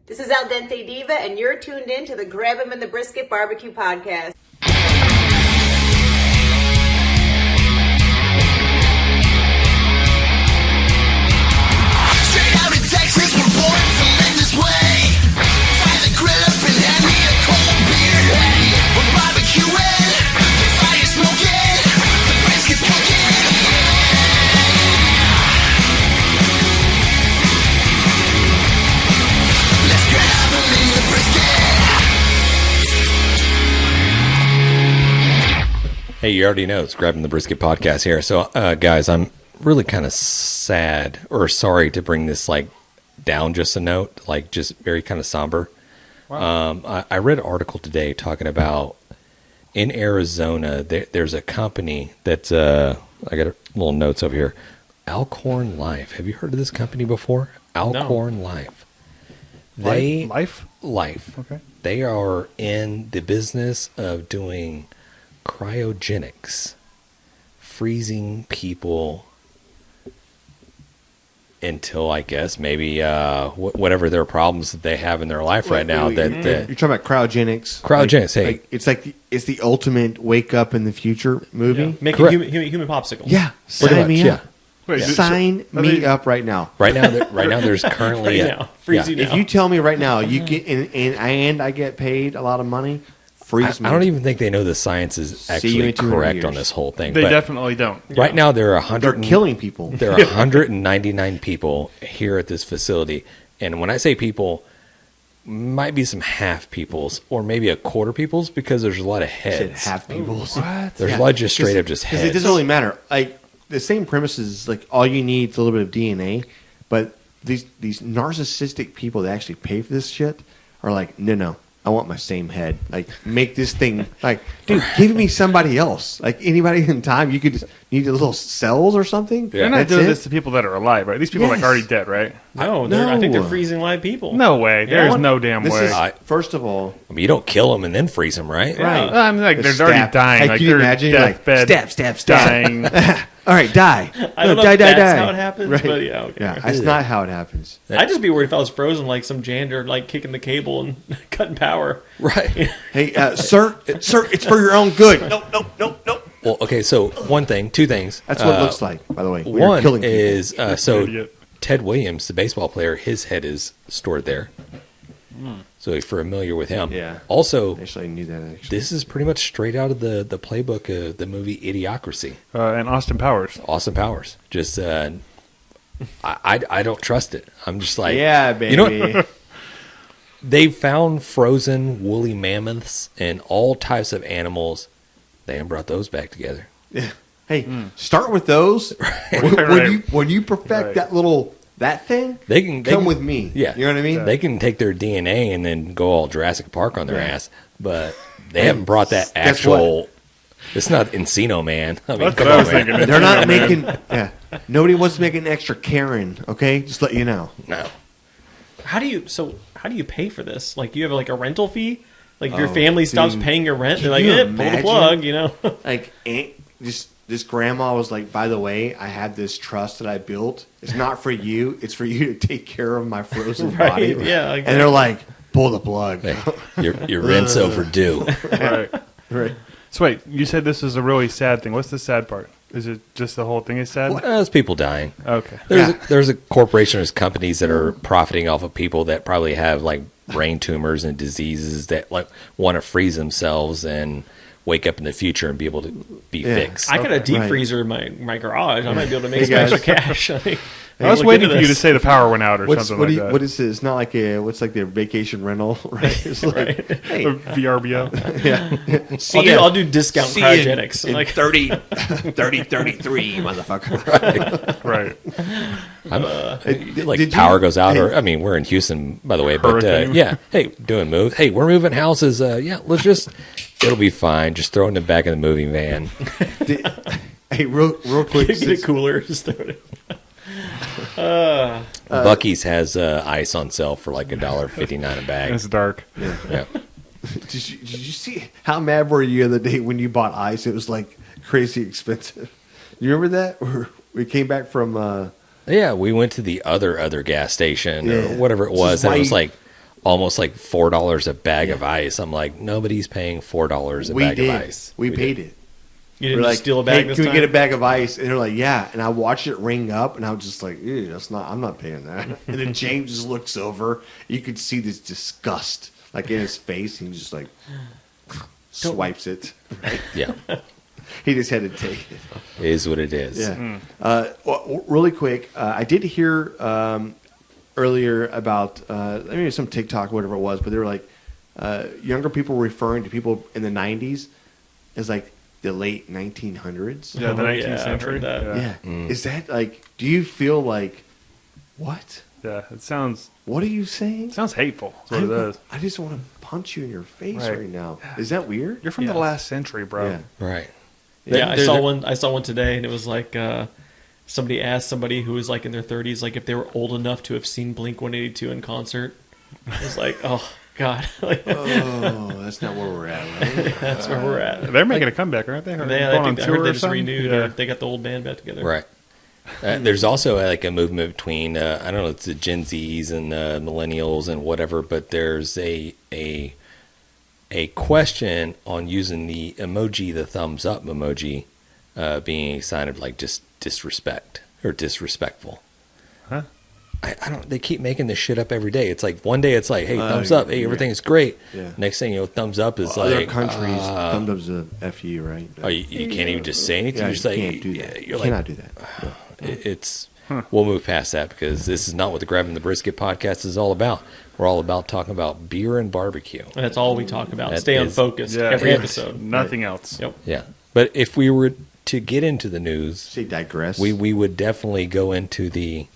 This is Al Dente Diva, and you're tuned in to the Grab 'em in the Brisket Barbecue Podcast. Straight out of Texas, we're born to live this way. Fire the grill up and hand me a cold beer. Hey, we're barbecuing, the fire's smoking, the brisket's cooking. Let's grab 'em in the brisket. Hey, you already know it's Grabbing the Brisket podcast here. So, guys, I'm really kind of sad or sorry to bring this down just a note, just very kind of somber. Wow. I read an article today talking about in Arizona, there's a company that's, I got little notes over here. Alcorn Life. Have you heard of this company before? Alcorn Life. Life? Life. Okay. They are in the business of doing cryogenics, freezing people until, I guess, maybe whatever their problems that they have in their life right now. You're talking about cryogenics. Cryogenics, It's the ultimate wake up in the future movie. Yeah. Making human popsicles. Yeah, sign me up. Wait, Sign me up right now. Right now, there's currently freezing If now. you tell me right now you get and I get paid a lot a lot, freeze me. I don't even think they know the science is See you actually in 200 correct years. on this whole thing. They But definitely don't. right now, there are They're killing people. There are 199 people here at this facility, and when I say people, might be some half peoples or maybe a quarter peoples because there's a lot of Said heads. half people. What? There's a lot of just straight up just Because heads. it doesn't really matter. The same premise is all you need is a little bit of DNA, but these narcissistic people that actually pay for this shit are like, no, I want my same head. Make this thing dude, give me somebody else. Anybody in time, you could just need little cells or something. They're not That's doing it. this to people that are alive, right? These people are Yes. already dead, right? No, I think they're freezing live people. No way. Yeah. There's no damn This way. is first of all, I mean, you don't kill them and then freeze them, right? right. I'm they're already dying. Can you they're imagine? deathbed Stab. dying. All right, die. I don't know die, if die, that's die. how it happens, Right. but yeah, okay. Yeah, that's not how it happens. I'd just be worried if I was frozen like some janitor, kicking the cable and cutting power. Right. Hey, sir, it's for your own good. No. Well, okay, so two things. That's what it looks like, by the way. when you're One killing people. is, so Idiot. Ted Williams, the baseball player, his head is stored there. So if you're familiar with him. Yeah. Also, Actually, I knew that, actually. this is pretty much straight out of the playbook of the movie Idiocracy. And Austin Powers. Austin Powers. Just, I don't trust it. I'm just like, Yeah, baby. You know what? They found frozen woolly mammoths and all types of animals. They haven't brought those back together. Hey, start with those. Right. When you perfect Right. that thing, They can come with me. Yeah, You know what I mean? They can take their DNA and then go all Jurassic Park on their ass, but they haven't brought that Guess actual. It's not Encino Man. I mean, That's come what I on, was man. thinking. They're not making. Yeah, nobody wants to make an extra Karen. Okay, just let you know. No. How do you pay for this? You have a rental fee? If your family stops dude. paying your rent, Can they're like, you pull the plug, This grandma was like, by the way, I have this trust that I built. It's not for you. It's for you to take care of my frozen Right, body. yeah, And they're like, pull the plug. Hey, your rent's overdue. Right. Right. So wait, you said this is a really sad thing. What's the sad part? Is it just the whole thing is sad? There's people dying. Okay. There's a corporation, there's companies that are profiting off of people that probably have brain tumors and diseases that want to freeze themselves and wake up in the future and be able to be fixed. I got a deep Right. freezer in my garage. I might be able to make Hey, some guys. extra cash. I was waiting for you to say the power went out or something like that. What is it? It's not like what's their vacation rental, right? It's like, hey, Or VRBO. I'll do discount cryogenics. in 3033, motherfucker. Right. Power goes out, or I mean, we're in Houston, by the way, but Hurricane. hey, doing moves. Hey, we're moving houses. Let's just, it'll be fine. Just throw it in the back of the moving van. Hey, real quick. Get a cooler. Just throw it in. Buc-ee's has ice on sale for $1.59 a bag. It's dark. Yeah. Did you see how mad were you the other day when you bought ice? It was crazy expensive. You remember that? We came back from. Yeah, we went to the other gas station or Yeah. whatever it This was, is and why it was you- like almost like $4 a bag of ice. I'm like, nobody's paying $4 a bag of ice. We paid it. You didn't We're just steal a bag hey, this can time? we get a bag of ice? And they're like, yeah. And I watched it ring up, and I was just like, ew, I'm not paying that. And then James just looks over. You could see this disgust, like in his face. And he just like swipes it. Right? Yeah, He just had to take it. it is what it is. Yeah. Well, really quick, I did hear earlier about maybe some TikTok, whatever it was, but they were like younger people referring to people in the 90s as like the late 1900s. Yeah, the 19th I've heard century. that. Yeah. Is that like, do you feel like, what? Yeah, it sounds What are you saying? hateful. That's what it is. I just want to punch you in your face Right. right now. Is that weird? You're from the Yeah. last century, bro. Yeah. Right. Yeah, I They're- saw they're- one. I saw one today, and it was like somebody asked somebody who was like in their 30s, like if they were old enough to have seen Blink 182 in concert. It was like, oh god, like, Oh, that's not where we're at, right? that's where we're at. They're making a comeback, aren't they? I Going on think I tour heard or they just something? renewed, Yeah. or they got the old band back together. Right. There's also like a movement between I don't know, it's the Gen Zs and millennials and whatever, but there's a question on using the emoji, the thumbs up emoji, being a sign of like just disrespect or disrespectful. Huh? I don't. They keep making this shit up every day. It's like one day it's like, hey, thumbs up, hey, everything's great. Yeah. Next thing you know, thumbs up is Other like countries, thumbs up's a FU, right? Oh, you can't even just say anything. Yeah, You're you just like, can't do that. You You're cannot like, do that. it's. We'll move past that because this is not what the Grabbing the Brisket podcast is all about. We're all about talking about beer and barbecue. And that's all we talk about. That Stay on is- focus Yeah. every Yeah. episode. Nothing else. Yep. Yeah, but if we were to get into the news, Say digress. we would definitely go into the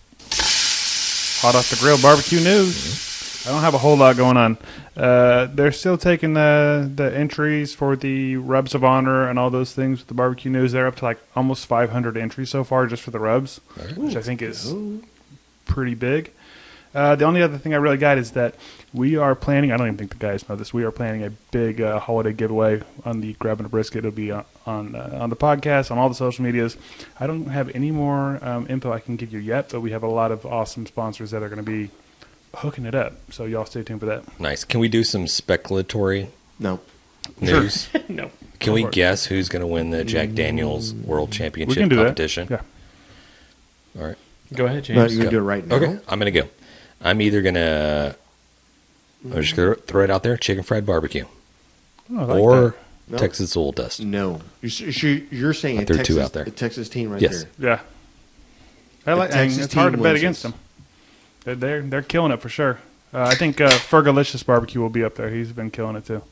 Hot off the grill barbecue news. I don't have a whole lot going on. They're still taking the entries for the rubs of honor and all those things with the barbecue news. They're up to like almost 500 entries so far just for the rubs, which I think is pretty big. The only other thing I really got is that we are planning, I don't even think the guys know this, we are planning a big holiday giveaway on the Grabbing a Brisket. It'll be on the podcast, on all the social medias. I don't have any more info I can give you yet, but we have a lot of awesome sponsors that are going to be hooking it up. So y'all stay tuned for that. nice. Can we do some speculatory No. news? No. Can we for it. guess who's going to win the Jack Daniels World We Championship can do competition? that. Yeah. All right. Go ahead, James. No, you're going to do it right now. Okay, I'm going to go. I'm either going to. I'm just going to throw it out there: chicken fried barbecue Oh, I like or that. No. Texas Soul Dust. No. You're saying I a threw Texas, two out there. a Texas team right Yes. there. Yeah. I mean, Texas it's hard to team bet wins against this. them. They're killing it for sure. I think Fergalicious Barbecue will be up there. He's been killing it too.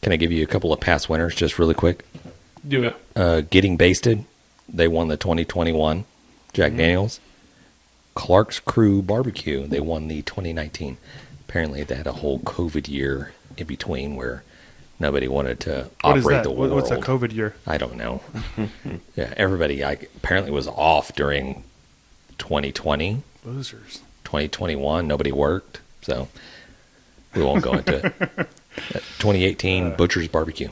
Can I give you a couple of past winners just really quick? Do it. Getting Basted, they won the 2021 Jack Daniels. Clark's Crew Barbecue, they won the 2019. Apparently, they had a whole COVID year in between where nobody wanted to What is operate that? the world. What's that COVID year? I don't know. Yeah, everybody apparently was off during 2020, Losers. 2021. Nobody worked, so we won't go into it. 2018 Butcher's Barbecue.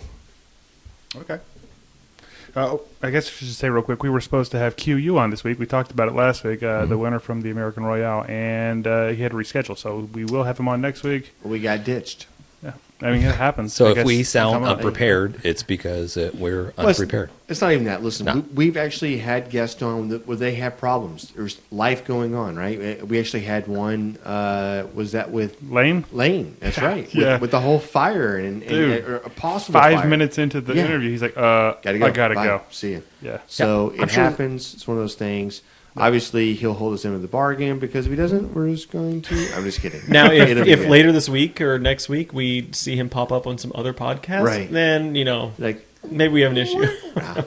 Okay. I guess I should say real quick, we were supposed to have QU on this week. We talked about it last week, the winner from the American Royale, and he had to reschedule. So we will have him on next week. We got ditched. Yeah. I mean, it happens. So I if guess we sound come up. unprepared, it's because we're Well, unprepared. It's not even that. Listen, No. we've actually had guests on where they have problems. There's life going on, right? We actually had one. Was that with Lane, Lane? That's right. Yeah. With the whole fire and Dude, or a possible 5 fire. minutes into the Yeah. interview, he's like, Gotta go. I gotta Bye. go. See you. Yeah. So I'm it sure- happens. It's one of those things. Obviously, he'll hold us into the bargain because if he doesn't, we're just going to. I'm just kidding. Now, It'll be if good. later this week or next week we see him pop up on some other podcasts, Right. then, like maybe we have an issue.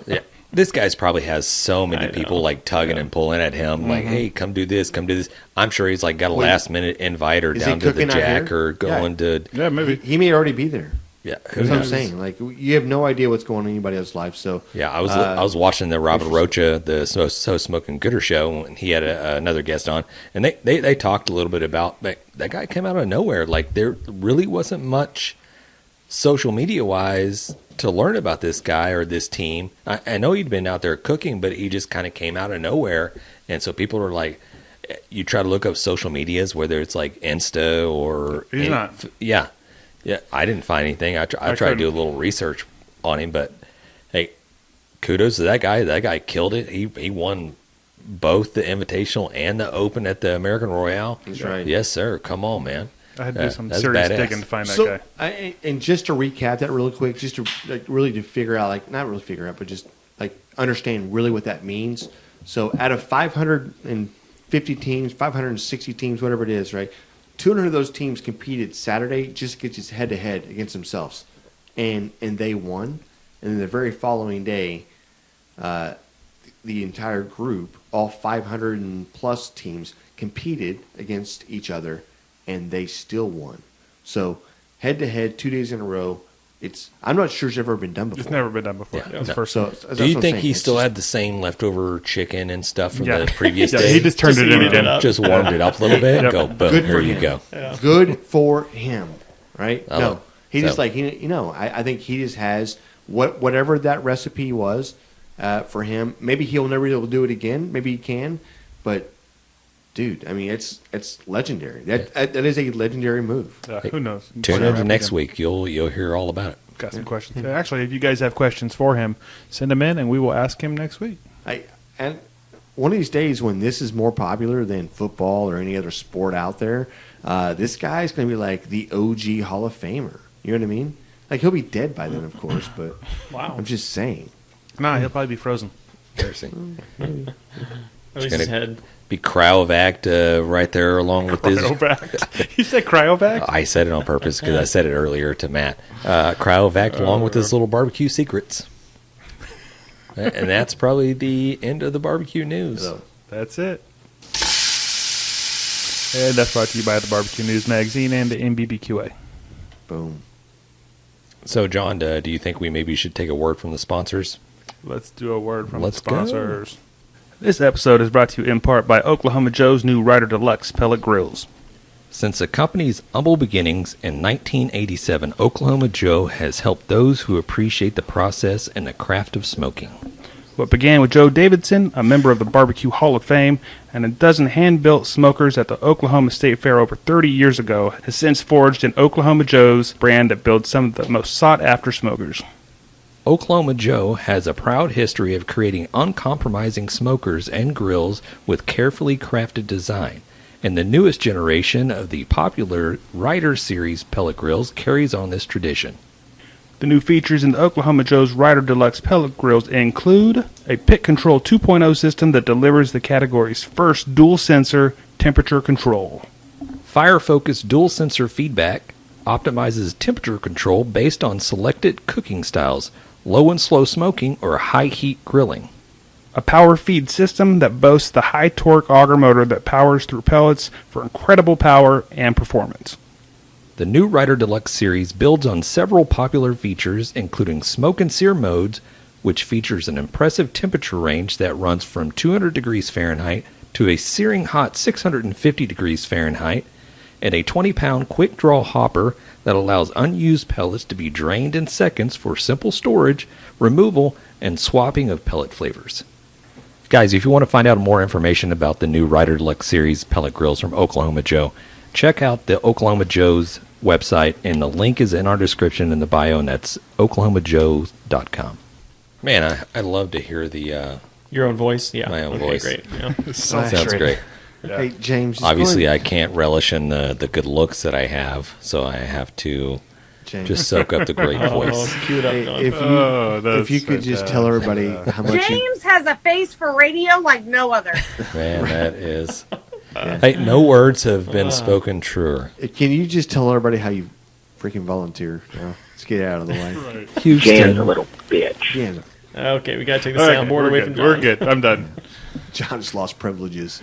Yeah. This guy's probably has so many I people know. like tugging and pulling at him, like, "Hey, come do this, come do this." I'm sure he's like got a Wait, last minute invite or is down he to the cooking out Jack here? or going to Yeah, maybe. he may already be there. yeah. That's what I'm saying. Like you have no idea what's going on in anybody else's life. So Yeah, I was watching the Robert Rocha, the So Smoking Gooder show, and he had another guest on, and they talked a little bit about that guy came out of nowhere. Like there really wasn't much social media wise to learn about this guy or this team. I know he'd been out there cooking, but he just kind of came out of nowhere, and so people were like, you try to look up social medias, whether it's like Insta or He's not. Yeah, I didn't find anything. I tried to do a little research on him, but hey, kudos to that guy. That guy killed it. He won both the Invitational and the Open at the American Royale. That's right. Yes, sir. Come on, man. I had to do some That's serious badass. digging to find that guy. And just to recap that really quick, just to really to figure out, like, not really figure out, but just like understand really what that means. So out of 550 teams, 560 teams, whatever it is, right? 200 of those teams competed Saturday just to get just head to head against themselves, and they won. And then the very following day, the entire group, all 500 and plus teams, competed against each other, and they still won. So head to head, 2 days in a row. I'm not sure it's ever been done before. It's never been done before. Yeah. It was the No. first So time. that's Do you what I'm think saying. he It's still just- had the same leftover chicken and stuff from Yeah. the previous Yeah, day? he just turned it in heated it again. up. Just warmed it up a little bit. Yep. Go, boom. Good Here for you him. go. Good for him, right? I No, love- he just so- like I think he just has whatever that recipe was for him. Maybe he'll never be able to do it again. Maybe he can, but dude, I mean, it's legendary. That is a legendary move. Who knows? Tune Whatever in next happened. week. You'll hear all about it. Got some questions. Actually, if you guys have questions for him, send them in, and we will ask him next week. And one of these days when this is more popular than football or any other sport out there, this guy's going to be like the OG Hall of Famer. You know what I mean? Like, he'll be dead by then, of course, but Wow. I'm just saying. Nah, he'll probably be frozen. Embarrassing. At least gonna- his head. Be cryovac right there along with this. Cryovac. You said cryovac? I said it on purpose because I said it earlier to Matt. Cryovac along with his little barbecue secrets. And that's probably the end of the barbecue news. So, That's it. And that's brought to you by the Barbecue News Magazine and the NBBQA. boom. So, John, do you think we maybe should take a word from the sponsors? Let's do a word from Let's the sponsors. This episode is brought to you in part by Oklahoma Joe's new Ryder Deluxe pellet grills. Since the company's humble beginnings in 1987, Oklahoma Joe has helped those who appreciate the process and the craft of smoking. What began with Joe Davidson, a member of the Barbecue Hall of Fame, and a dozen hand-built smokers at the Oklahoma State Fair over 30 years ago, has since forged an Oklahoma Joe's brand that builds some of the most sought-after smokers. Oklahoma Joe has a proud history of creating uncompromising smokers and grills with carefully crafted design, and the newest generation of the popular Ryder Series pellet grills carries on this tradition. The new features in the Oklahoma Joe's Ryder Deluxe pellet grills include a Pit Control 2.0 system that delivers the category's first dual-sensor temperature control. Fire-focused dual-sensor feedback optimizes temperature control based on selected cooking styles, low and slow smoking, or high-heat grilling. A power feed system that boasts the high-torque auger motor that powers through pellets for incredible power and performance. The new Ryder Deluxe series builds on several popular features, including smoke and sear modes, which features an impressive temperature range that runs from 200 degrees Fahrenheit to a searing hot 650 degrees Fahrenheit, and a 20-pound quick-draw hopper that allows unused pellets to be drained in seconds for simple storage, removal, and swapping of pellet flavors. Guys, if you want to find out more information about the new Ryder Deluxe Series pellet grills from Oklahoma Joe, check out the Oklahoma Joe's website, and the link is in our description in the bio, and that's oklahomajoe.com. Man, I love to hear the... Your own voice? Yeah. My own okay, voice. Great. Yeah. sounds great. Hey, James. just Obviously, go I ahead- can't relish in the good looks that I have, so I have to James. just soak up the great voice. Oh, cue it up, Hey, Don. that's if you could just tell everybody how much you, James has a face for radio like no other. Man, that is... Hey, no words have been spoken truer. can you just tell everybody how you freaking volunteer? Let's get it out of the way. Houston. Yeah, Okay, we got to take the soundboard away from Don. We're good. I'm done. John just lost privileges.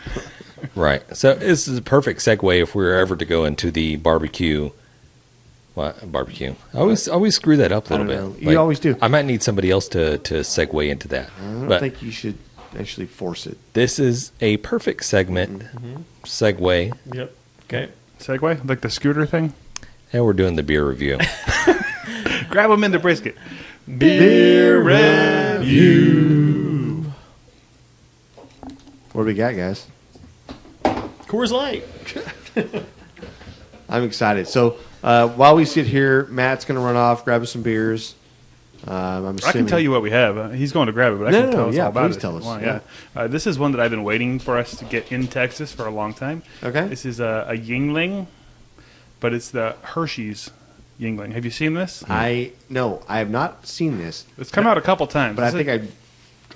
Right. So this is a perfect segue if we were ever to go into the barbecue. What barbecue? I always screw that up a little I don't bit. know. You always do. I might need somebody else to segue into that. I don't But think you should actually force it. this is a perfect segment, segue, Yep. Okay. Segway? Like the scooter thing? and we're doing the beer review. Grab them in the brisket. Beer review. What do we got, guys? Coors Light. I'm excited. So while we sit here, Matt's going to run off, grab us some beers. I'm I assuming. can tell you what we have. He's going to grab it, but I can tell us all about please it. tell if us. you want, yeah. This is one that I've been waiting for us to get in Texas for a long time. Okay. This is a Yingling, but it's the Hershey's Yingling. Have you seen this? I have not seen this, It's come out a couple times. but I think I've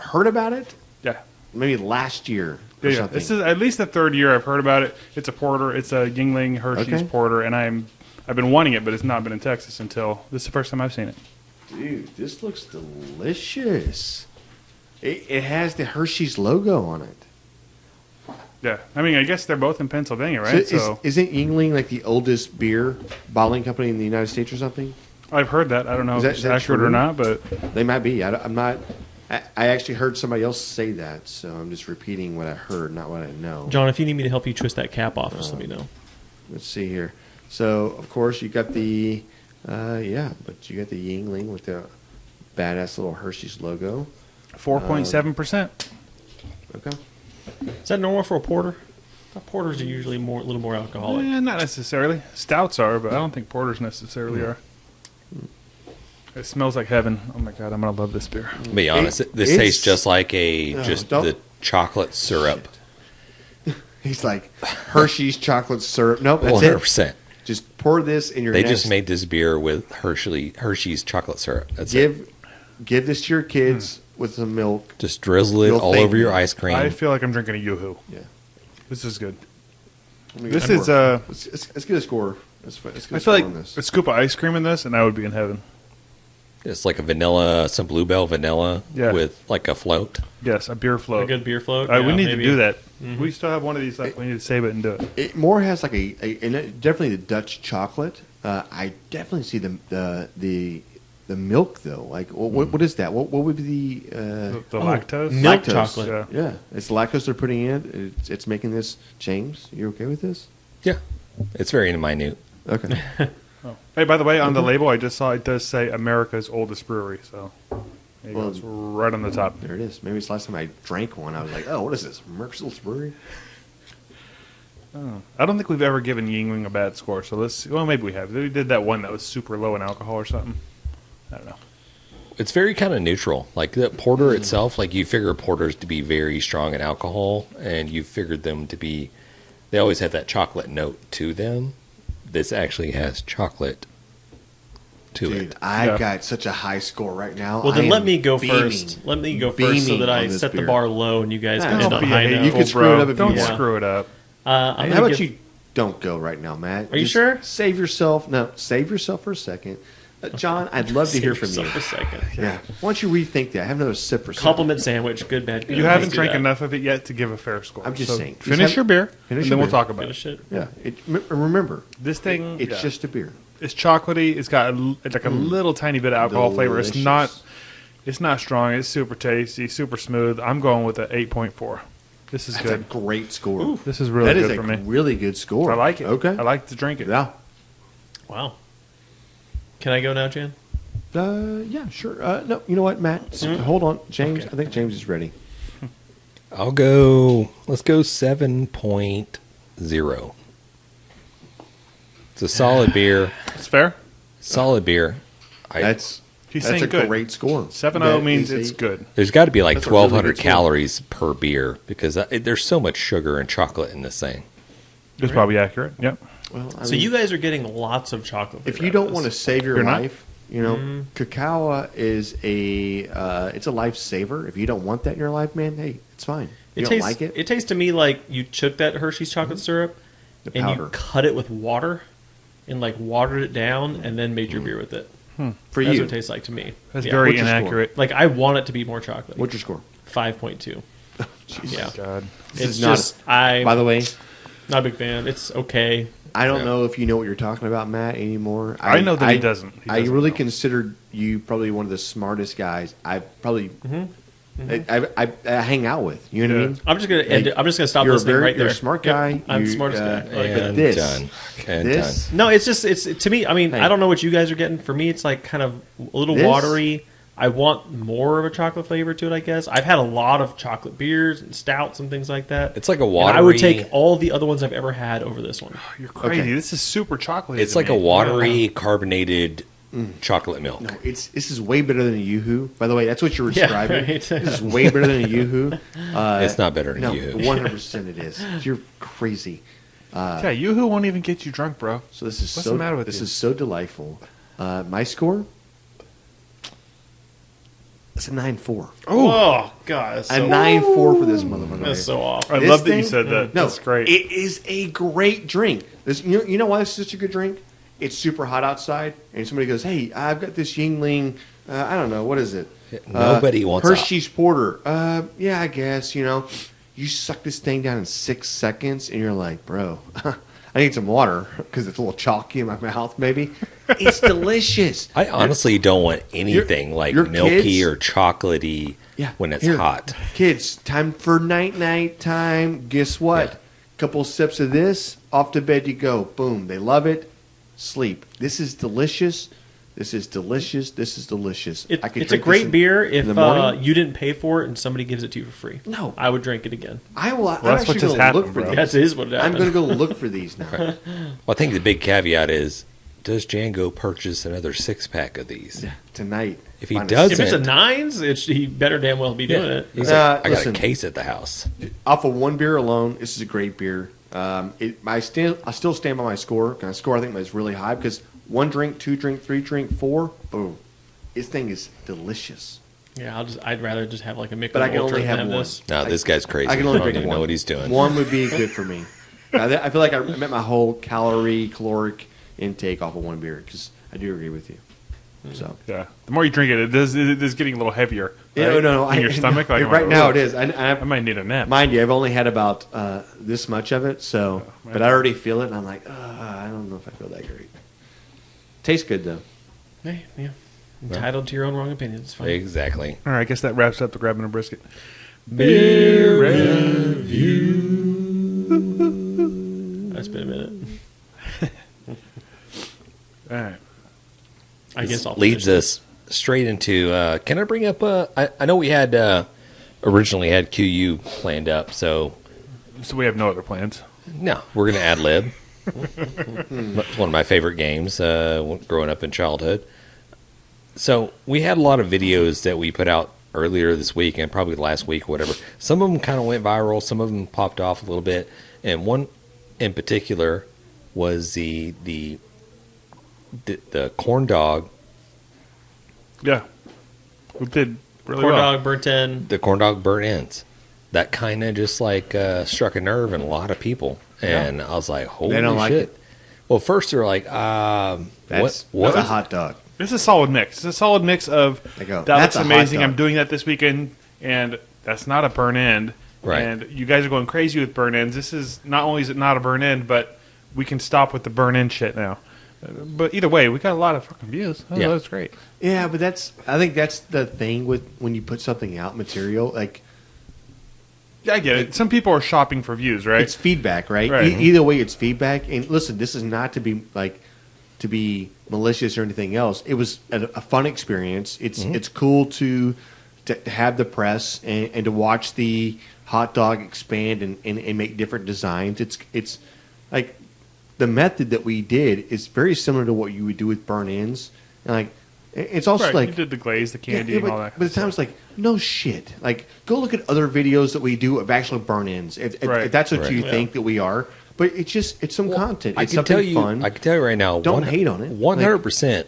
heard about it yeah. maybe last year or Yeah, something. this is at least the third year I've heard about it. It's a porter. It's a Yingling Hershey's Okay. porter, and I've been wanting it, but it's not been in Texas until this is the first time I've seen it. Dude, this looks delicious. It has the Hershey's logo on it. Yeah, I mean, I guess they're both in Pennsylvania, right? So, Isn't Yingling like the oldest beer bottling company in the United States or something? I've heard that. I don't know Is if that- it's is that accurate or true? not, but They might be. I'm not. I actually heard somebody else say that, so I'm just repeating what I heard, not what I know. John, if you need me to help you twist that cap off, just let me know. Let's see here. So, of course, you got the, but you got the Yingling with the badass little Hershey's logo. 4.7%. Okay. Is that normal for a porter? I thought porters are usually a little more alcoholic. Not necessarily. Stouts are, but I don't think porters necessarily are. It smells like heaven. Oh my god, I'm gonna love this beer. To be honest, this it's- tastes just like don't- the chocolate syrup. He's like, Hershey's chocolate syrup. Nope, that's 100%. it. Just pour this in your They next. just made this beer with Hershey's chocolate syrup. That's it. Give this to your kids with some milk. Just drizzle it You'll all thank over your me. ice cream. I feel like I'm drinking a Yoo-Hoo. Yeah. This is good. Let me This get is more. Let's get a score. Let's get a I score feel like on this. a scoop of ice cream in this, and I would be in heaven. It's like a vanilla, some Bluebell vanilla Yeah. with like a float. Yes, a beer A float. good beer float. We Yeah, need maybe. to do that. We still have one of these. Like, we need to save it and do it. It more has like and definitely the Dutch chocolate. I definitely see the milk though. Like what is that? What would be the The lactose. milk lactose. chocolate. Yeah. Yeah, it's lactose they're putting in. It's making this. James, you okay with this? Yeah. It's very minute. Okay. Hey, by the way, on the label, I just saw it does say America's oldest brewery. So there you go. It's right on the top. There it is. Maybe it's the last time I drank one. I was like, oh, what is this? Merkel's Brewery? I don't think we've ever given Yingling a bad score. So let's. Well, maybe we have. We did that one that was super low in alcohol or something. I don't know. It's very kind of neutral. Like the porter itself, like you figure porters to be very strong in alcohol, and you figured them to be. They always have that chocolate note to them. This actually has chocolate to Dude, it. I Yeah. got such a high score right now. Well, then I let am me go beaming. first. Let me go first so Beaming that I on this set the beer. bar low and you guys Ah, can end don't on be a high hater. note. You can screw it up if you Don't want. screw it up. I'm How gonna about give- you don't go right now, Matt? Are you Just sure? Save yourself. No, save yourself for a second. John, I'd love to hear from you. Save yourself a second. Yeah. Why don't you rethink that? Have another sip for a second. Compliment sandwich. Good, bad, good. You Let's haven't do drank that. enough of it yet to give a fair score. I'm just So saying. Just Finish have- your beer, finish and your then we'll beer. talk about Finish it. it. Yeah. Remember, This thing, it's yeah. just a beer. It's chocolatey. It's got like a little tiny bit of alcohol flavor. It's Delicious. not strong. It's super tasty, super smooth. I'm going with an 8.4. This is That's good. a great score. This is really That is good for a me. really good score. I like it. Okay. I like to drink it. Yeah. Wow. Can I go now, Jan? Yeah, sure. No, you know what, Matt? Hold on. James, I think James is ready. I'll go. Let's go 7.0. It's a solid beer. It's fair. Solid beer. That's He's that's saying a good. great score. 7.0 That means is it's a- good. There's got to be like That's a really 1,200 good score. calories per beer because there's so much sugar and chocolate in this thing. It's probably accurate. Yep. Well, I So mean, you guys are getting lots of chocolate. if flavor you out don't of want to this. save your You're not? life, cacao is it's a lifesaver. If you don't want that in your life, man, hey, it's fine. You It don't tastes like it? It tastes to me like you took that Hershey's chocolate syrup The and powder. you cut it with water and like watered it down and then made your beer with it. For That's you. what it tastes like to me. That's Yeah. very What's your score? inaccurate. Like I want it to be more chocolate. What's your score? 5.2. Yeah. God. This It's is not- just I'm By the way, not a big fan. It's okay. I don't know if you know what you're talking about, Matt, anymore. I know that he doesn't. He I doesn't really know. considered you probably one of the smartest guys I've probably I hang out with. You know what I Yeah. mean? I'm just gonna end it. I'm just gonna stop You're a listening very right there. you're a smart Yep, guy. I'm You, the smartest guy. I like that. And this- done. And this done. No, it's just it's to me. I mean, Hey. I don't know what you guys are getting. For me, it's like kind of a little This- watery, I want more of a chocolate flavor to it, I guess. I've had a lot of chocolate beers and stouts and things like that. It's like a And watery. I would take all the other ones I've ever had over this one. You're crazy. Okay. This is super chocolatey. It's to like me. a watery, carbonated chocolate milk. No, this is way better than a Yoo-Hoo. By the way, that's what you're Yeah, describing. right. This is way better than a Yoo-Hoo. It's not better than No, you. 100% it is. You're crazy. Yeah, Yoo-Hoo won't even get you drunk, bro. So this is What's so the matter with this you? is so delightful. My score? It's a 9.4. Oh, God. That's A so, 9.4 for this motherfucker. that's so off. I This love that you thing- said that. No, That's great. It is a great drink. You know why this is such a good drink? It's super hot outside, and somebody goes, "Hey, I've got this Yingling. I don't know what is it. Nobody wants Hershey's Porter. Yeah, I guess you suck this thing down in 6 seconds, and you're like, bro, I need some water because it's a little chalky in my mouth. Maybe it's delicious. I honestly don't want anything like your milky kids- or chocolatey when it's Here, hot. Kids, time for night time. Guess what? Yeah. Couple sips of this, off to bed you go. Boom. They love it. Sleep. This is delicious. This is delicious. This is delicious. I could It's a drink great this beer in if the morning. you didn't pay for it and somebody gives it to you for free. No. I would drink it again. I will. I'm that's what actually just going to look happened, for bro. these. That is what I'm happened. going to go look for these now. Well, I think the big caveat is, does Jan go purchase another 6-pack of these? Tonight. If he Minus- doesn't, If it's a nines, he better damn well be doing it. he's like, I got listen. a case at the house. Off of one beer alone, this is a great beer. I still stand by my score. My score I think was really high because 1 drink, 2 drink, 3 drink, 4, boom. This thing is delicious. Yeah, I'd rather just have like a Michelob But I can Ultra only than have one. this. No, this guy's crazy. I can only don't drink even one. know what he's doing. One would be good for me. I feel like I met my whole caloric intake off of one beer because I do agree with you. So Yeah, the more you drink it, it is getting a little heavier. yeah, right? no, in your stomach. Like, I'm right like, now "Ooh, it is. I might need a nap. Mind you, I've only had about this much of it, so but I already feel it, and I'm like, I don't know if I feel that great. Tastes good though. Hey, yeah. Entitled to your own wrong opinions. It's fine. Exactly. All right, I guess that wraps up the grabbing a brisket. That's been a minute. All right. I guess I'll Leads finish us straight into. Can I bring up? I know we had originally had QU planned up, so So we have no other plans. no, we're gonna ad lib. It's one of my favorite games growing up in childhood. So we had a lot of videos that we put out earlier this week and probably last week, whatever. Some of them kind of went viral. Some of them popped off a little bit, and one in particular was the corn dog. Yeah, we did really Corn well. dog, burnt end. The corn dog burnt ends. That kind of just like struck a nerve in a lot of people, and I was like, "Holy They don't like shit!" it. Well, first they're like, That's what?" a hot dog. It's a solid mix. It's a solid mix of There you go. that That's looks a hot amazing. dog. I'm doing that this weekend, and that's not a burn end. Right. And you guys are going crazy with burn ends. This is not only is it not a burn end, but we can stop with the burn end shit now. But either way, we got a lot of fucking views. Oh, Yeah. that's great. Yeah, but I think that's the thing with when you put something out material, like Yeah, I get it. Some people are shopping for views, right? it's feedback, right? Right. Either way, it's feedback. And listen, this is not to be malicious or anything else. It was a fun experience. It's cool to have the press and to watch the hot dog expand and make different designs. It's like the method that we did is very similar to what you would do with burn ends. And like it's also right. like you did the glaze, the candy, yeah, and all that. but at times, like, no shit. Like, go look at other videos that we do of actual burn-ins. If Right. that's what Right. you Yeah. think that we are. But it's some content. I It's can something tell you, fun. I can tell you right now, Don't hate on it. 100%.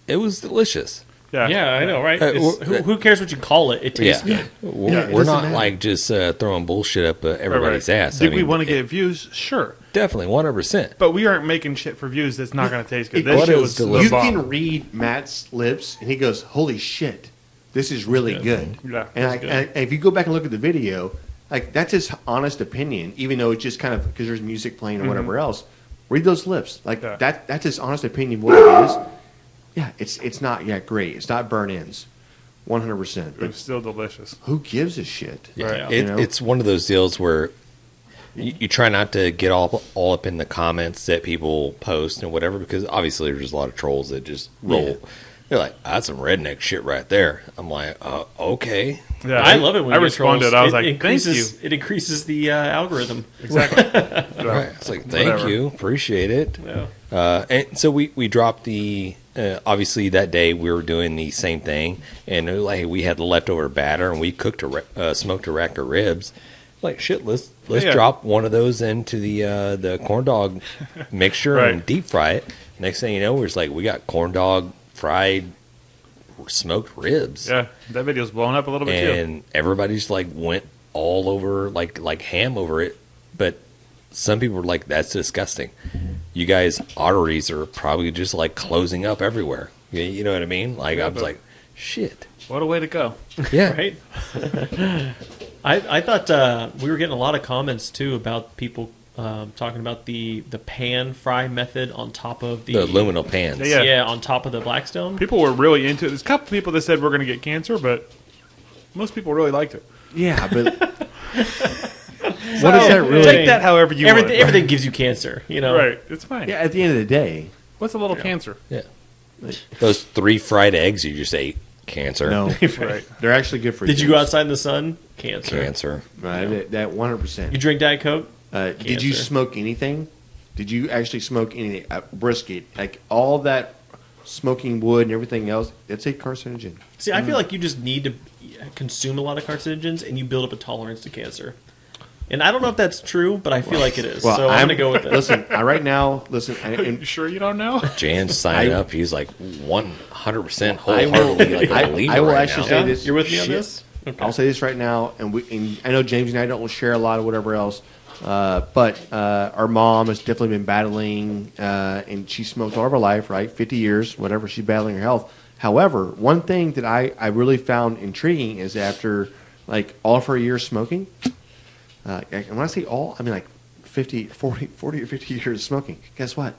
It was delicious. Yeah, I know, right? well, Who cares what you call it? It tastes Yeah, good. we're, Yeah, it we're doesn't not matter. like just throwing bullshit up everybody's Right. ass. Did I we mean, want to get views? Sure. definitely 100%. But we aren't making shit for views that's not going to taste good. It- This But shit it was was the delicious. you bomb. can read Matt's lips, and he goes, "Holy shit, this is really good." Yeah, and, that's good. and if you go back and look at the video, like that's his honest opinion, even though it's just kind of because there's music playing or whatever else. Read those lips, like Yeah. that's his honest opinion of what it is. Yeah, it's not great. It's not burn ins, 100%. It But was still delicious. who gives a shit? Yeah, You know? it's one of those deals where you try not to get all up in the comments that people post and whatever, because obviously there's a lot of trolls that just roll. They're like, that's some redneck shit right there. I'm like, okay. Yeah, I love it when I you get responded. trolls. I was It like, increases, thank you. It increases the algorithm. Exactly. Right. It's like, thank Whatever. you. Appreciate it. Yeah. And so we dropped the, obviously that day we were doing the same thing. And like we had the leftover batter and we cooked smoked a rack of ribs. Like, shit, let's Yeah. drop one of those into the corn dog mixture Right. and deep fry it. Next thing you know, we're just like, we got corn dog fried smoked ribs. Yeah, that video's blowing up a little bit too. And everybody's like went all over like ham over it. But some people were like, that's disgusting. You guys' arteries are probably just like closing up everywhere. You know what I mean? Like, I was but- like, shit. What a way to go. Yeah. Right? I thought we were getting a lot of comments too about people talking about the pan fry method on top of The aluminum pans. Yeah. Yeah, on top of the Blackstone. People were really into it. There's a couple people that said we're going to get cancer, but most people really liked it. Yeah, but what does that really? Take that however you want. Everything gives you cancer, you know. Right, it's fine. Yeah, at the end of the day, What's a little cancer? Yeah. Those 3 fried eggs you just ate, cancer. no, Right. they're actually good for you. Did you go outside in the sun? Cancer. Cancer. Right, that 100%. You drink Diet Coke? Did you Cancer. smoke anything? Did you actually smoke anything? Brisket, like all that smoking wood and everything else, it's a carcinogen. See, I feel like you just need to consume a lot of carcinogens and you build up a tolerance to cancer. And I don't know if that's true, but I feel like it is. Well, so I'm going to go with it. Listen, right now, You sure you don't know? Jan's signing I- up. He's like 100% I will, wholesheartedly like a I believer will right actually now. say Yeah? this. You're with me on shit. this? Okay. I'll say this right now, and I know James and I don't share a lot of whatever else, but our mom has definitely been battling, and she smoked all of her life, right? 50 years, whatever, she's battling her health. However, one thing that I really found intriguing is after like all of her years smoking, and when I say all, I mean like 40 or 50 years of smoking. Guess what?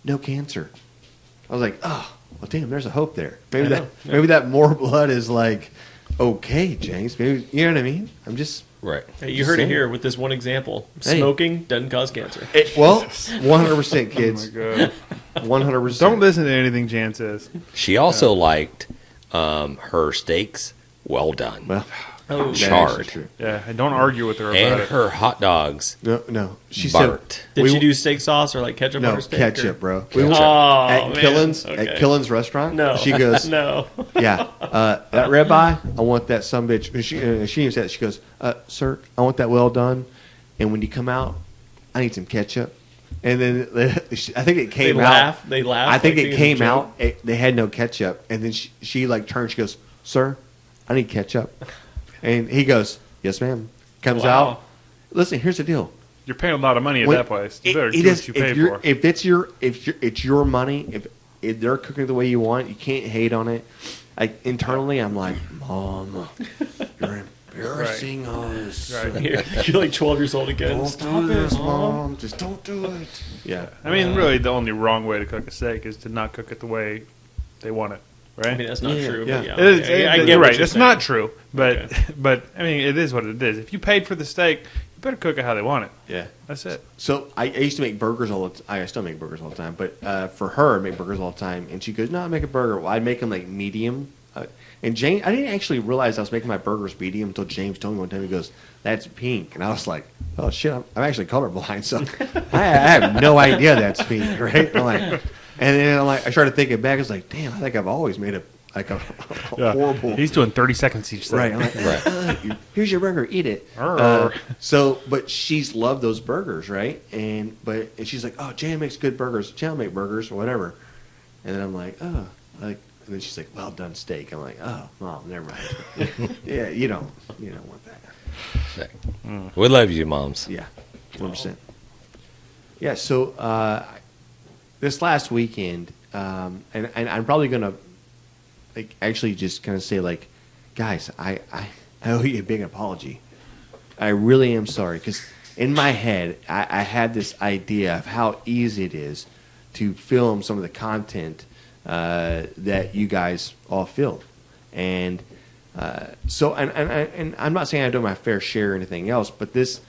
No cancer. I was like, oh, well, damn, there's a hope there. Maybe that more blood is like, okay, James. Maybe, you know what I mean? I'm just Right. Hey, you heard it here with this one example. Hey. Smoking doesn't cause cancer. well, 100% kids. Oh my God. 100%. Don't listen to anything Jan says. She also liked her steaks well done. Well, Oh, that charred. is true. Yeah, and don't argue with her about And it. her hot dogs No. She burnt. said Did we- she do steak sauce or like ketchup on no her steak? ketchup, or? bro. Ketchup. Oh, At man. Killen's Okay. at Killen's restaurant. No. She goes, no. yeah, that ribeye, I want that sumbitch. She even said, she goes, sir, I want that well done. And when you come out, I need some ketchup. And then I think it came They out. laugh. They laugh. I think like it it's a came joke. out. They had no ketchup, and then she like turned. She goes, "Sir, I need ketchup." And he goes, "Yes, ma'am." Comes Wow. out. Listen, here's the deal. You're paying a lot of money at When- that place. You better it do is- what you pay if you're- for. If it's your money, if they're cooking the way you want, you can't hate on it. Like internally, I'm like, Mom, you're embarrassing us. Right. You're like 12 years old again. Don't Stop do it, this, Mom. Mom. Just don't do it. Yeah. I mean, really, the only wrong way to cook a steak is to not cook it the way they want it. Right? I mean, that's not Yeah, true. yeah. But yeah, It is, I get you're what right. you're It's saying. not true, but Okay. but I mean, it is what it is. If you paid for the steak, you better cook it how they want it. Yeah. That's it. So I used to make burgers all the time. I still make burgers all the time, but for her, I make burgers all the time. And she goes, "No, I make a burger." Well, I'd make them like medium. And James, I didn't actually realize I was making my burgers medium until James told me one time. He goes, "That's pink," and I was like, "Oh shit, I'm actually colorblind, so I have no idea that's pink, right?" I'm like, and then I'm like, I started thinking back. I was like, "Damn, I think I've always made a horrible." He's doing 30 seconds each Right. thing. I'm like, Right. here's your burger, eat it. Arr. But she's loved those burgers, right? And she's like, oh, Jan makes good burgers. Jan make burgers or whatever. And then I'm like, oh, like, and then she's like, well done steak. I'm like, oh, Mom, never mind. Yeah, you don't want that. We love you, moms. Yeah, 100%. Yeah. So this last weekend, and I'm probably gonna like actually just kind of say like, guys, I owe you a big apology. I really am sorry because in my head I had this idea of how easy it is to film some of the content that you guys all film, and so and I'm not saying I do my fair share or anything else, but this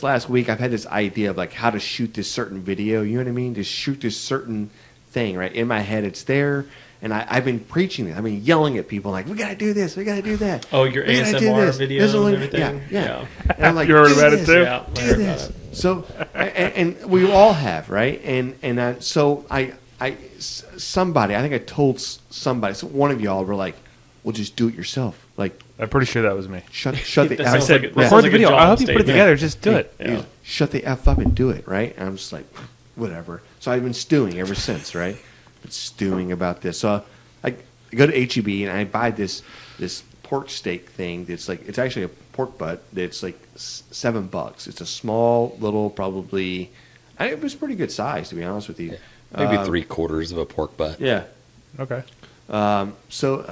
last week I've had this idea of like how to shoot this certain video. You know what I mean? To shoot this certain thing, right? In my head, it's there, And I've been preaching it. I've been yelling at people like, we got to do this. We got to do that. Oh, your We gotta do ASMR this. video This is and what- everything? Yeah. And I'm like, You heard do about it this, too? Yeah, I Do heard this. about it. So, and we all have, right? So somebody, I think I told somebody, so one of y'all were like, well, just do it yourself. Like, I'm pretty sure that was me. shut the That F. sounds like a- that Record sounds the like a video. job I hope you put it statement. together. Just do it. Yeah. Shut the F up and do it, right? And I'm just like, whatever. So I've been stewing ever since, right? Been stewing about this. So I go to HEB and I buy this pork steak thing that's like, it's actually a pork butt that's like $7. It's a small little, probably, it was pretty good size, to be honest with you. Maybe 3/4 of a pork butt. Yeah. Okay. So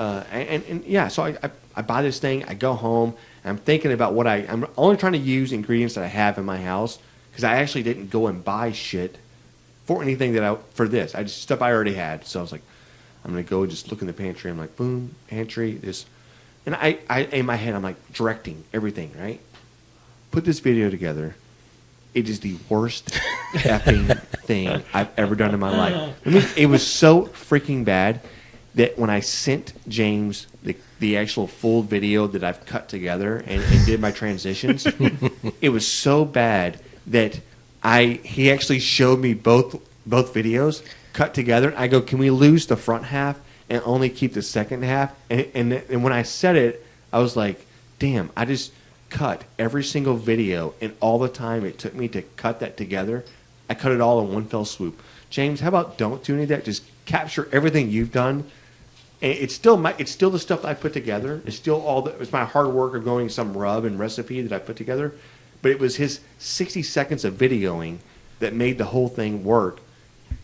I buy this thing. I go home. And I'm thinking about what I'm only trying to use ingredients that I have in my house because I actually didn't go and buy shit for anything for this. I just stuff I already had. So I was like, I'm gonna go just look in the pantry. I'm like, boom, pantry, this, and I in my head I'm like directing everything. Right, put this video together. It is the worst effing thing I've ever done in my life. I mean, it was so freaking bad that when I sent James the actual full video that I've cut together and did my transitions, it was so bad that he actually showed me both videos cut together. I go, can we lose the front half and only keep the second half? And when I said it, I was like, damn, I just cut every single video and all the time it took me to cut that together. I cut it all in one fell swoop. James, how about don't do any of that? Just capture everything you've done. And it's still the stuff that I put together. It's still it's my hard work of going some rub and recipe that I put together. But it was his 60 seconds of videoing that made the whole thing work.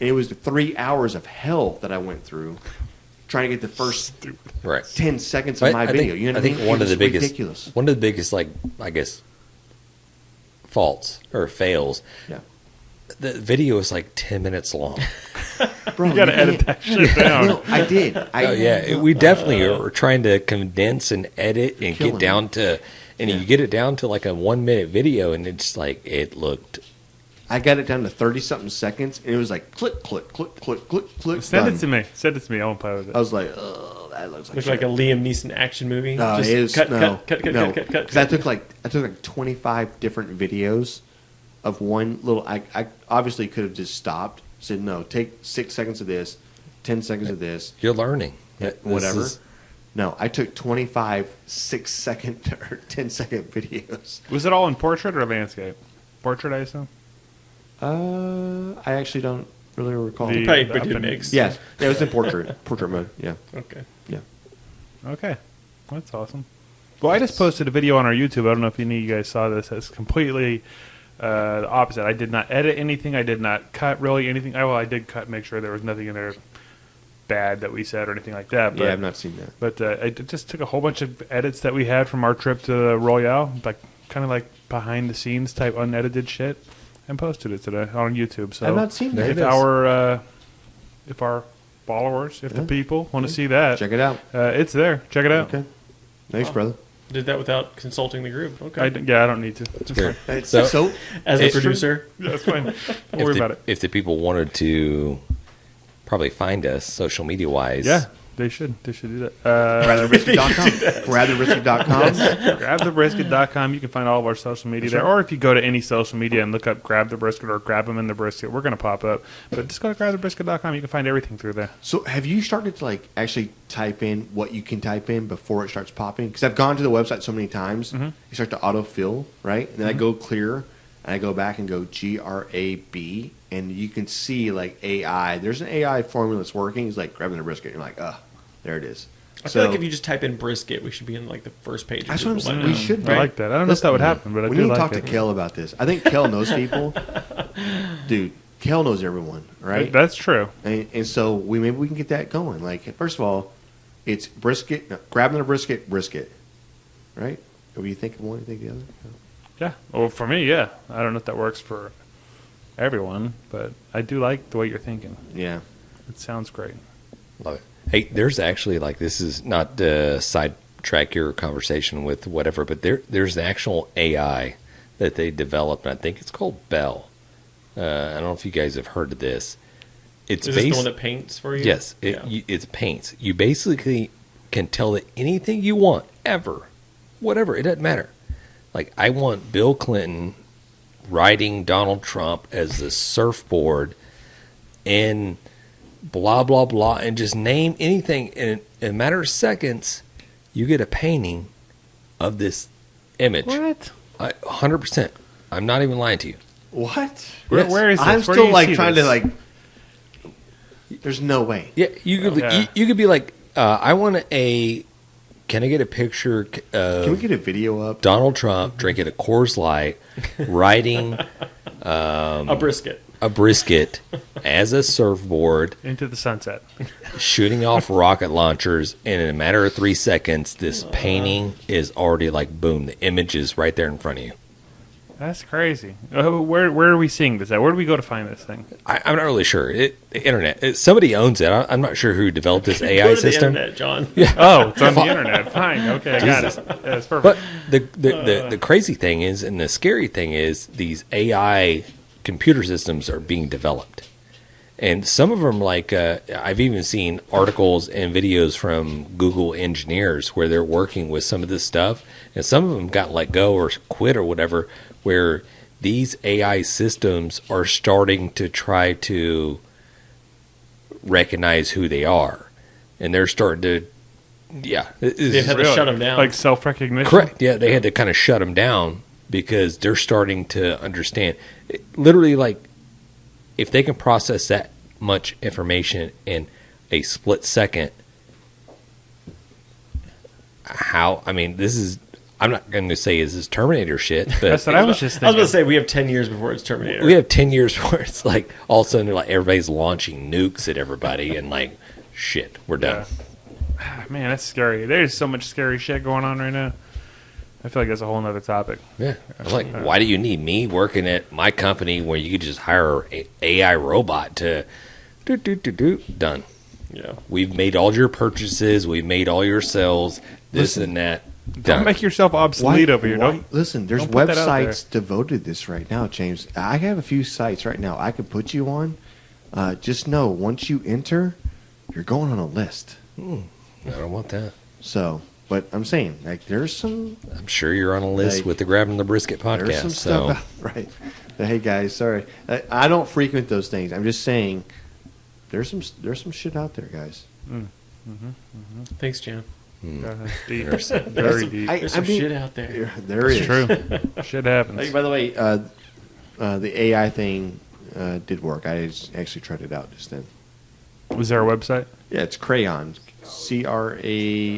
And it was the 3 hours of hell that I went through trying to get the first Right. 10 seconds of my video. You know what I mean? think one It of the was biggest, ridiculous. one of the biggest, like, I guess, faults or fails. Yeah. The video is like 10 minutes long. Bro, You got to edit that shit down. No, I did. We definitely are trying to condense and edit and Killing get down to, and Yeah. you get it down to like a 1 minute video, and it's like it looked. I got it down to 30-something seconds, and it was like click, click, click, click, click, click. Send done. it to me. Send it to me. I won't play with it. I was like, oh, that looks like Looks shit. like a Liam Neeson action movie. No, Just it is cut, no, cut. no. 'Cause I took like 25 different videos of one little. I obviously could have just stopped. Said no, take 6 seconds of this, 10 seconds of this, You're learning. This whatever. is- No, I took 25 6-second or 10-second videos. Was it all in portrait or landscape? Portrait, I assume. I actually don't really recall. The- Probably up a good in- mix. Yes, it was in portrait mode. Yeah, Okay. yeah. Okay, that's awesome. Well, I just posted a video on our YouTube. I don't know if any of you guys saw this. It's completely the opposite. I did not edit anything. I did not cut really anything. I did cut, make sure there was nothing in there bad that we said or anything like that. But, Yeah, I've not seen that. But I just took a whole bunch of edits that we had from our trip to Royale, like kind of like behind the scenes type unedited shit, and posted it today on YouTube. So I've not seen that. if our followers, if the people want to see that, Check it out. it's there. Check it out. Okay. Thanks, brother. Did that without consulting the group. Okay. I don't need to. It's Sure. fine. So, As a It's producer, Yeah, it's fine. Don't if worry the, about it. if the people wanted to probably find us social media wise, Yeah, they should. They should do that. GrabTheBrisket.com. GrabTheBrisket.com. GrabTheBrisket.com. You can find all of our social media there. Or if you go to any social media and look up Grab the Brisket or Grab them in the Brisket, we're going to pop up. But just go to GrabTheBrisket.com. You can find everything through there. So have you started to like actually type in what you can type in before it starts popping? Because I've gone to the website so many times, you start to autofill, right? And then I go clear, and I go back and go GRAB, and you can see like AI. There's an AI formula that's working. It's like grabbing a brisket. You're like, there it is. I feel like if you just type in brisket, we should be in like the first page. Of That's what I'm Google saying. by We now. should. I like that. I don't know if that would happen, but I we do need to like talk it. to Kel about this. I think Kel knows people. Dude, Kel knows everyone, right? That's true. And so maybe we can get that going. Like, first of all, it's brisket, grabbing a brisket, right? Or you think of one, you think the other? No. Yeah. Well, for me, yeah. I don't know if that works for everyone, but I do like the way you're thinking. Yeah. It sounds great. love it. Hey, there's actually like this is not to sidetrack your conversation with whatever, but there's an actual AI that they developed, and I think it's called Bell. I don't know if you guys have heard of this, it's Is this the one that paints for you? Yes, Yeah. it's paints. You basically can tell it anything you want, ever, whatever. It doesn't matter. Like, I want Bill Clinton riding Donald Trump as the surfboard and blah, blah, blah, and just name anything. And in a matter of seconds, you get a painting of this image. What? 100%. I'm not even lying to you. What? Where is this? I'm Where do still you like see trying this? to like. There's no way. Yeah, you could Okay. you could be like, I want a. Can I get a picture of Can we get a video up? Donald Trump drinking a Coors Light, riding A brisket. a brisket as a surfboard, Into the sunset. shooting off rocket launchers, and in a matter of 3 seconds, this painting is already like boom. The image is right there in front of you. That's crazy. Where are we seeing this at? Where do we go to find this thing? I'm not really sure. The internet. Somebody owns it. I'm not sure who developed this Go AI to the system. internet, John. Oh, it's on the internet. Fine. Okay, I got it. Yeah, that's perfect. But the crazy thing is, and the scary thing is, these AI computer systems are being developed, and some of them, like I've even seen articles and videos from Google engineers where they're working with some of this stuff, and some of them got let go or quit or whatever, where these AI systems are starting to try to recognize who they are, and they're starting to, They had to shut them down. Like self-recognition? correct. Yeah, they had to kind of shut them down because they're starting to understand. Literally, like, if they can process that much information in a split second, how? I mean, this is. I'm not going to say is this Terminator shit, That's but what I was just I was thinking. going to say, we have 10 years before it's Terminator. we have 10 years where it's like all of a sudden, like, everybody's launching nukes at everybody, and like, shit, we're done. Man, that's scary. There's so much scary shit going on right now. I feel like that's a whole nother topic. Yeah. I was like, why do you need me working at my company where you could just hire an AI robot to do? Done. Yeah. We've made all your purchases. We've made all your sales. This and that. Don't Done. make yourself obsolete over here. Don't. Listen, there's don't put that out websites devoted to this right now, James. I have a few sites right now I could put you on. Just know, once you enter, you're going on a list. I don't want that. So, but I'm saying, like, there's some I'm sure you're on a list Like, with the Grabbing the Brisket podcast. there's some So stuff out, right. But hey, guys, sorry, I don't frequent those things. I'm just saying, there's some shit out there, guys. Thanks, Jan. That's deep. There's- Very deep. There's some shit out there. There is. It's true. Shit happens. Hey, by the way, the AI thing did work. I actually tried it out just then. Was there a website? Yeah, it's Crayon.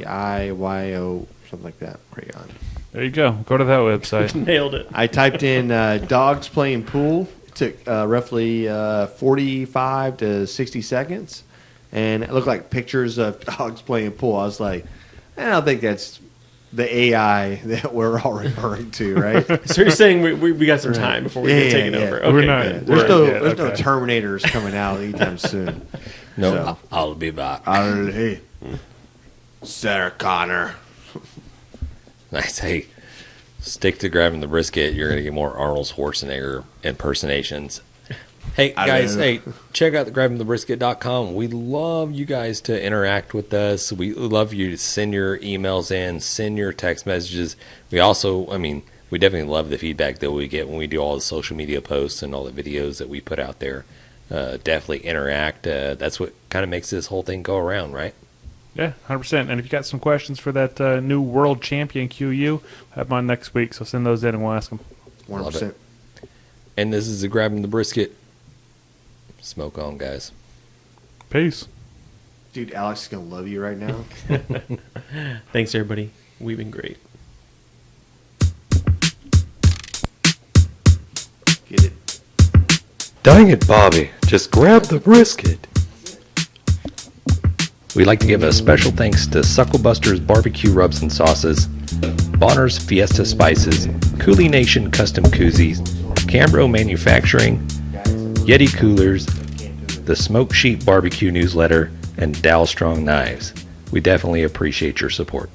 CRAIYO, something like that. Crayon. There you go. Go to that website. Nailed it. I typed in dogs playing pool. It took roughly 45 to 60 seconds. And it looked like pictures of dogs playing pool. I was like, I don't think that's the AI that we're all referring to, right? So you're saying we got some time before we get taken over. Okay, We're not- good. There's Right, no okay. Terminators coming out anytime soon. no, So. I'll be back. Hey, Sarah Connor. Nice. Hey, stick to Grabbing the Brisket. You're going to get more Arnold Schwarzenegger impersonations. Hey, guys, hey, check out the grabbingthebrisket.com. We love you guys to interact with us. We love you to send your emails in, send your text messages. We also, we definitely love the feedback that we get when we do all the social media posts and all the videos that we put out there. Definitely interact. That's what kind of makes this whole thing go around, right? Yeah, 100%. And if you got some questions for that new world champion QU, we'll have them on next week. So send those in and we'll ask them. 100%. And this is the Grabbing the Brisket. Smoke on, guys. Peace. Dude, Alex is going to love you right now. Thanks, everybody. We've been great. Get it. Dang it, Bobby. Just grab the brisket. We'd like to give a special thanks to Sucklebusters barbecue rubs and sauces, Bolner's Fiesta spices, Coolie Nation custom koozies, Cambro Manufacturing, YETI Coolers, the Smoke Sheep Barbecue newsletter, and Dalstrong knives. We definitely appreciate your support.